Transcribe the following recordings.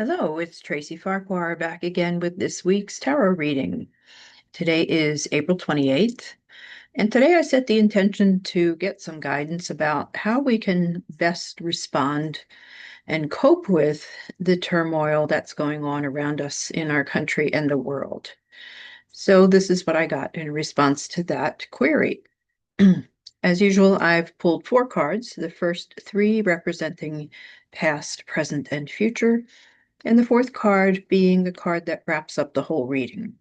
Hello, it's Tracy Farquhar back again with this week's tarot reading. Today is April 28th, and today I set the intention to get some guidance about how we can best respond and cope with the turmoil that's going on around us in our country and the world. So, this is what I got in response to that query. As usual, I've pulled four cards, the first three representing past, present, and future, and the fourth card being the card that wraps up the whole reading.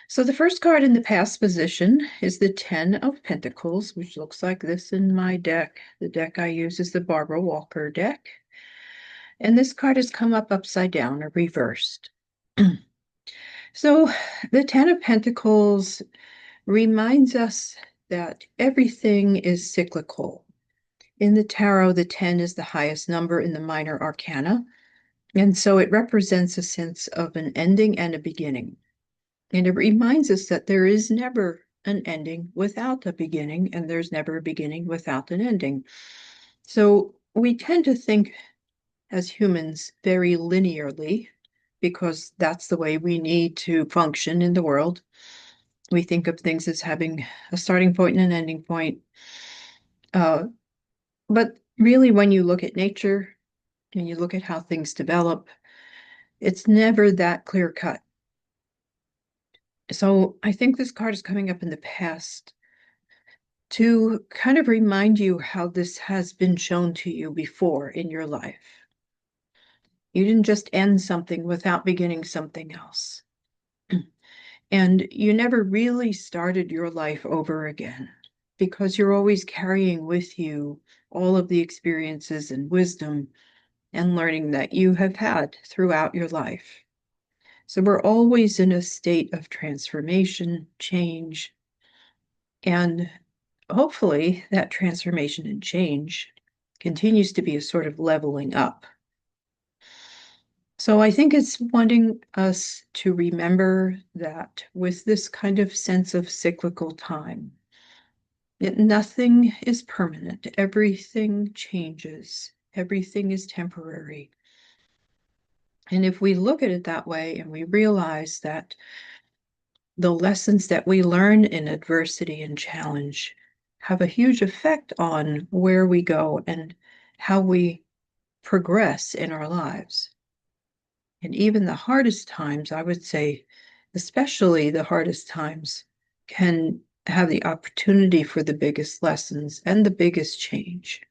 So the first card in the past position is the Ten of Pentacles, which looks like this in my deck. The deck I use is the Barbara Walker deck. And this card has come up upside down or reversed. So the Ten of Pentacles reminds us that everything is cyclical. In the tarot, the 10 is the highest number in the minor arcana. And so it represents a sense of an ending and a beginning. And it reminds us that there is never an ending without a beginning, and there's never a beginning without an ending. So we tend to think as humans very linearly because that's the way we need to function in the world. We think of things as having a starting point and an ending point. Uh, but really, when you look at nature and you look at how things develop, it's never that clear cut. So I think this card is coming up in the past to kind of remind you how this has been shown to you before in your life. You didn't just end something without beginning something else. And you never really started your life over again because you're always carrying with you all of the experiences and wisdom and learning that you have had throughout your life. So we're always in a state of transformation, change, and hopefully that transformation and change continues to be a sort of leveling up. So I think it's wanting us to remember that with this kind of sense of cyclical time, nothing is permanent, everything changes, everything is temporary. And if we look at it that way and we realize that the lessons that we learn in adversity and challenge have a huge effect on where we go and how we progress in our lives. And even the hardest times, I would say, especially the hardest times, can have the opportunity for the biggest lessons and the biggest change.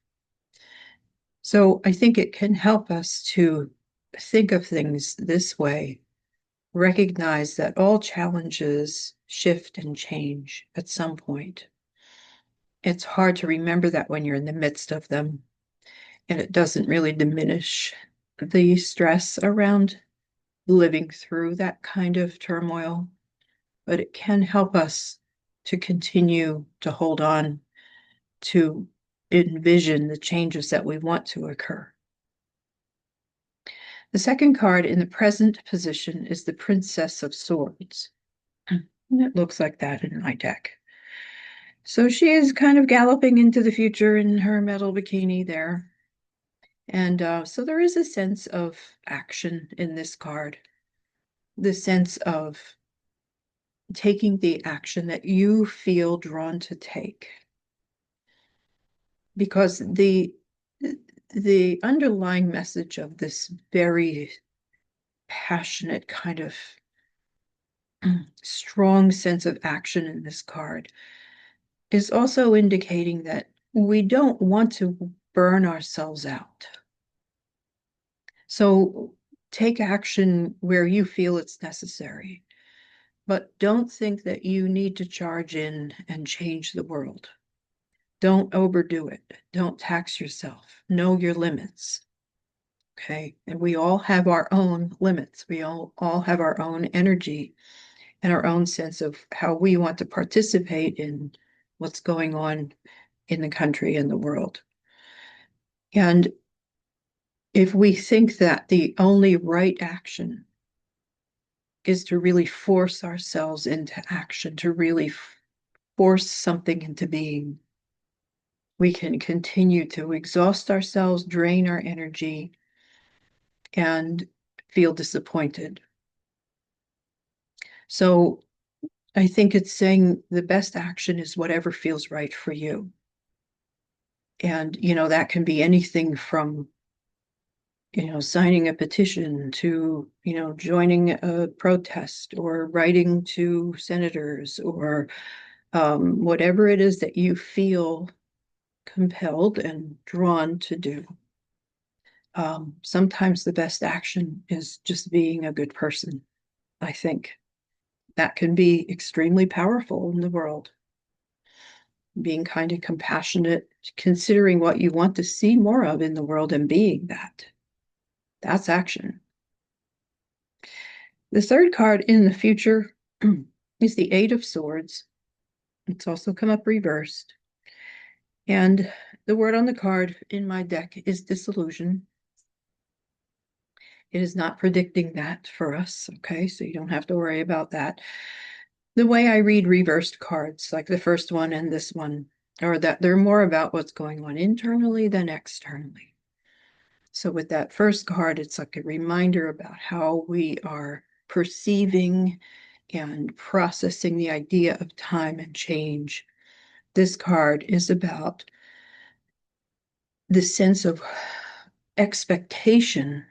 So I think it can help us to think of things this way, recognize that all challenges shift and change at some point. It's hard to remember that when you're in the midst of them, and it doesn't really diminish the stress around living through that kind of turmoil, but it can help us to continue to hold on to envision the changes that we want to occur. The second card in the present position is the Princess of Swords. And it looks like that in my deck. So she is kind of galloping into the future in her metal bikini there. And so there is a sense of action in this card, the sense of taking the action that you feel drawn to take. Because the underlying message of this very passionate kind of strong sense of action in this card is also indicating that we don't want to burn ourselves out. So take action where you feel it's necessary, but don't think that you need to charge in and change the world. Don't overdo it. Don't tax yourself. Know your limits. Okay. And we all have our own limits. We all have our own energy and our own sense of how we want to participate in what's going on in the country and the world. And if we think that the only right action is to really force ourselves into action, to really force something into being, we can continue to exhaust ourselves, drain our energy, and feel disappointed. So I think it's saying the best action is whatever feels right for you. And, that can be anything from, signing a petition to, joining a protest or writing to senators or whatever it is that you feel compelled and drawn to do. Sometimes the best action is just being a good person, I think. That can be extremely powerful in the world. Being kind and compassionate, considering what you want to see more of in the world and being that. That's action. The third card in the future is the Eight of Swords. It's also come up reversed. And the word on the card in my deck is disillusion. It is not predicting that for us, okay? So you don't have to worry about that. The way I read reversed cards, like the first one and this one, are that they're more about what's going on internally than externally. So with that first card, it's like a reminder about how we are perceiving and processing the idea of time and change. This card is about the sense of expectation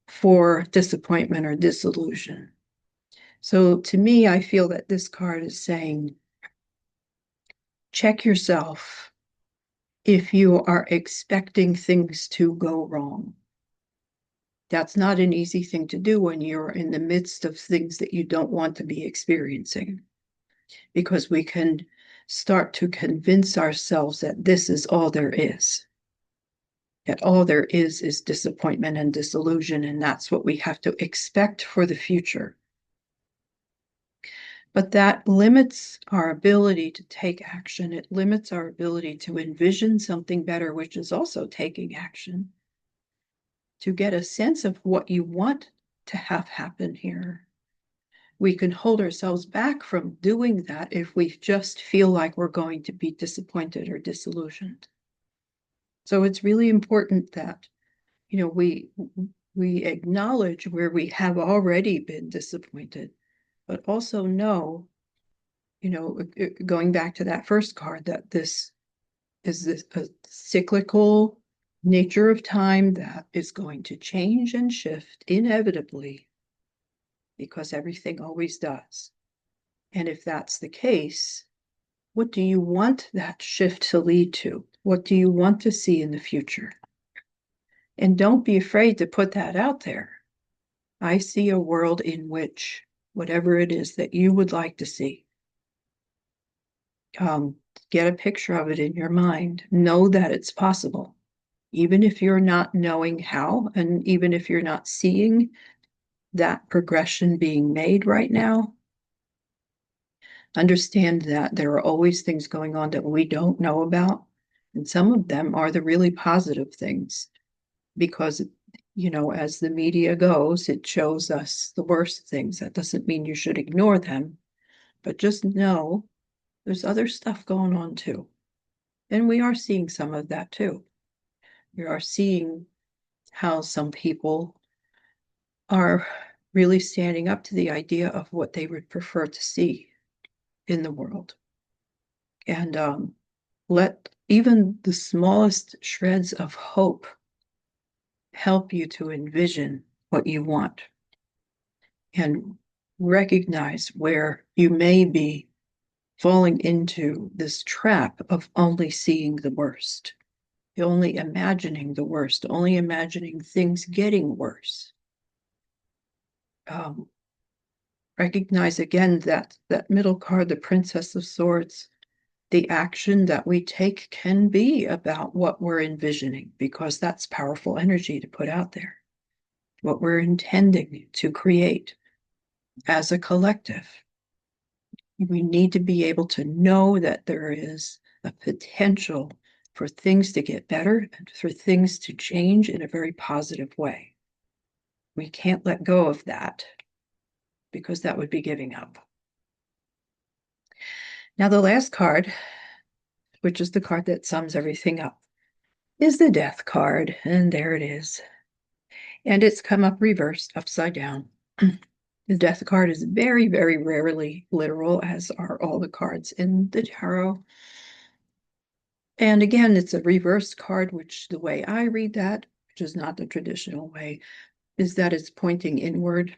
for disappointment or disillusion. So to me, I feel that this card is saying, check yourself if you are expecting things to go wrong. That's not an easy thing to do when you're in the midst of things that you don't want to be experiencing, because we can start to convince ourselves that this is all there is, that all there is disappointment and disillusion, and that's what we have to expect for the future. But that limits our ability to take action. It limits our ability to envision something better, which is also taking action, to get a sense of what you want to have happen here. We can hold ourselves back from doing that if we just feel like we're going to be disappointed or disillusioned. So it's really important that, we acknowledge where we have already been disappointed, but also know, going back to that first card, that this is a cyclical nature of time that is going to change and shift inevitably, because everything always does. And if that's the case, what do you want that shift to lead to? What do you want to see in the future? And don't be afraid to put that out there. I see a world in which whatever it is that you would like to see, get a picture of it in your mind. Know that it's possible, even if you're not knowing how, and even if you're not seeing that progression being made right now. Understand that there are always things going on that we don't know about. And some of them are the really positive things, because, as the media goes, it shows us the worst things. That doesn't mean you should ignore them, but just know there's other stuff going on too. And we are seeing some of that too. We are seeing how some people are really standing up to the idea of what they would prefer to see in the world. And let even the smallest shreds of hope help you to envision what you want and recognize where you may be falling into this trap of only seeing the worst, only imagining the worst, only imagining things getting worse. Recognize again that middle card, the Princess of Swords, the action that we take can be about what we're envisioning, because that's powerful energy to put out there, what we're intending to create as a collective. We need to be able to know that there is a potential for things to get better and for things to change in a very positive way. We can't let go of that, because that would be giving up. Now, the last card, which is the card that sums everything up, is the Death card, and there it is. And it's come up reversed, upside down. The Death card is very, very rarely literal, as are all the cards in the tarot. And again, it's a reversed card, which the way I read that, which is not the traditional way, is that it's pointing inward.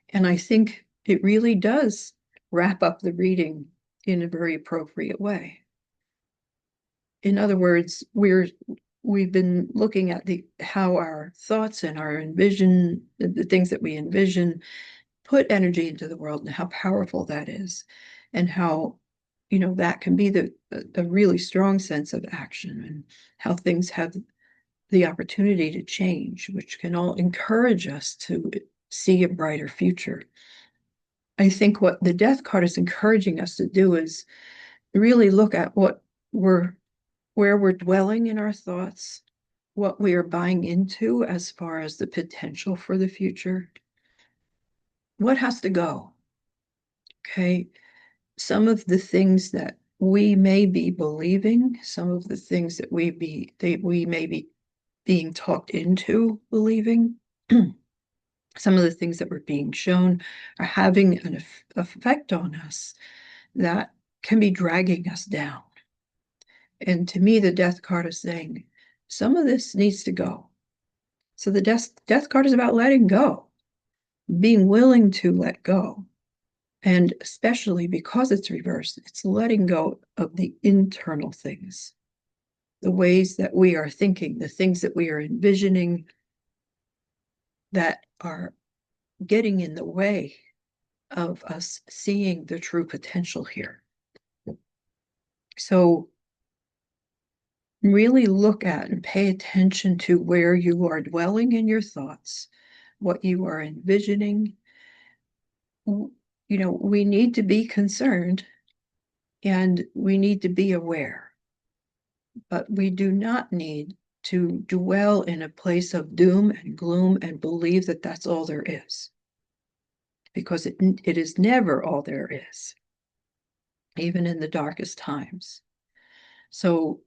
And I think it really does wrap up the reading in a very appropriate way. In other words, we've been looking at how our thoughts and our envision, the things that we envision, put energy into the world, and how powerful that is, and how that can be a really strong sense of action, and how things have the opportunity to change, which can all encourage us to see a brighter future. I think what the Death card is encouraging us to do is really look at where we're dwelling in our thoughts, what we are buying into as far as the potential for the future. What has to go? Okay. Some of the things that we may be believing, some of the things that we may be being talked into believing, some of the things that we're being shown are having an effect on us that can be dragging us down. And to me, the Death card is saying some of this needs to go. So the death card is about letting go, being willing to let go. And especially because it's reversed, it's letting go of the internal things, the ways that we are thinking, the things that we are envisioning that are getting in the way of us seeing the true potential here. So really look at and pay attention to where you are dwelling in your thoughts, what you are envisioning. We need to be concerned and we need to be aware, but we do not need to dwell in a place of doom and gloom and believe that that's all there is, because it is never all there is, even in the darkest times. So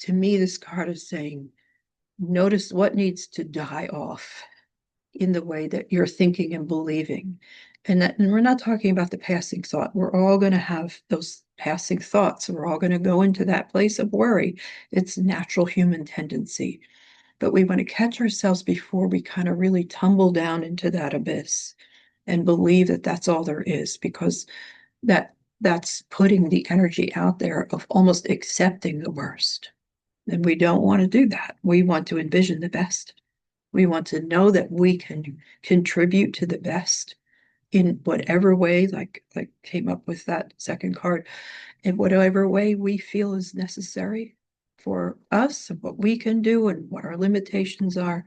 to me, this card is saying, notice what needs to die off in the way that you're thinking and believing. And we're not talking about the passing thought. We're all going to have those passing thoughts. We're all going to go into that place of worry. It's natural human tendency. But we want to catch ourselves before we kind of really tumble down into that abyss and believe that that's all there is, because that's putting the energy out there of almost accepting the worst. And we don't want to do that. We want to envision the best. We want to know that we can contribute to the best in whatever way, like came up with that second card, in whatever way we feel is necessary for us and what we can do and what our limitations are,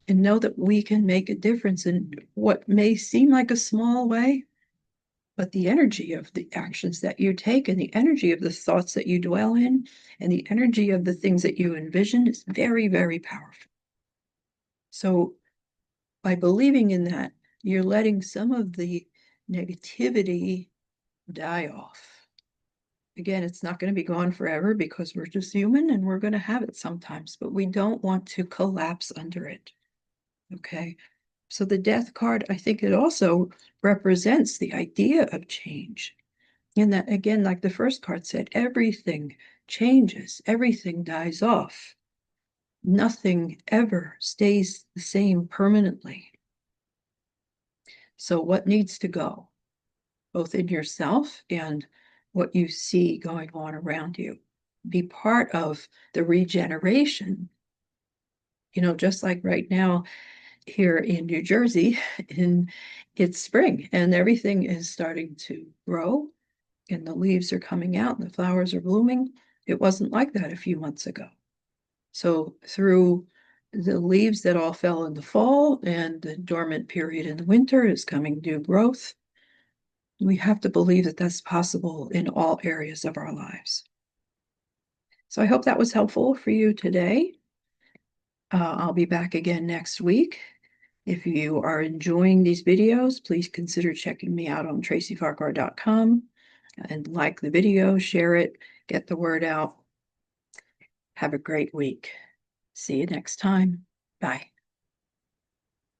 and know that we can make a difference in what may seem like a small way, but the energy of the actions that you take and the energy of the thoughts that you dwell in and the energy of the things that you envision is very, very powerful. So by believing in that, you're letting some of the negativity die off. Again, it's not going to be gone forever because we're just human and we're going to have it sometimes, but we don't want to collapse under it. Okay. So the Death card, I think it also represents the idea of change. And that, again, like the first card said, everything changes, everything dies off. Nothing ever stays the same permanently. So what needs to go, both in yourself and what you see going on around you? Be part of the regeneration. Just like right now here in New Jersey, it's spring and everything is starting to grow and the leaves are coming out and the flowers are blooming. It wasn't like that a few months ago. So through the leaves that all fell in the fall and the dormant period in the winter is coming new growth. We have to believe that that's possible in all areas of our lives. So I hope that was helpful for you today. I'll be back again next week. If you are enjoying these videos, please consider checking me out on tracyfarquhar.com and like the video, share it, get the word out. Have a great week. See you next time. Bye.